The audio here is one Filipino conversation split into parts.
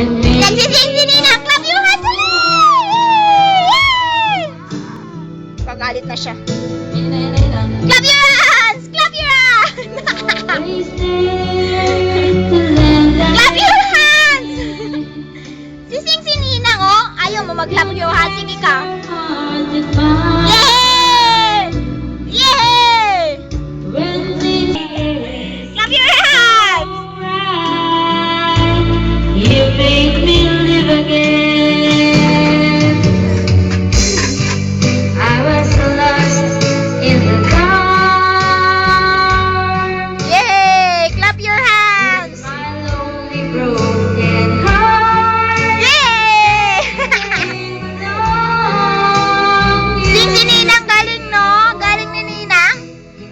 Nagsising si Nina! Clap your hands! Yay! Pagalit na siya. Clap your hands! Clap your hands! Clap your hands! Sising si Nina, oh! Ayaw mo mag-clap your hands. Sige ka. Yay! Yay! Clap your hands! You make me live again. I was lost in the dark. Yay! Clap your hands! My lonely broken heart. Yay! Sing si Ninang, galing, no? Galing ni Ninang.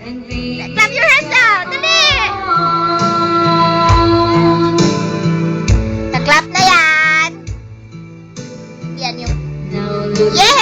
And we Clap your hands out! Dali! Na-clap na yan! Yan yung... now look Yay!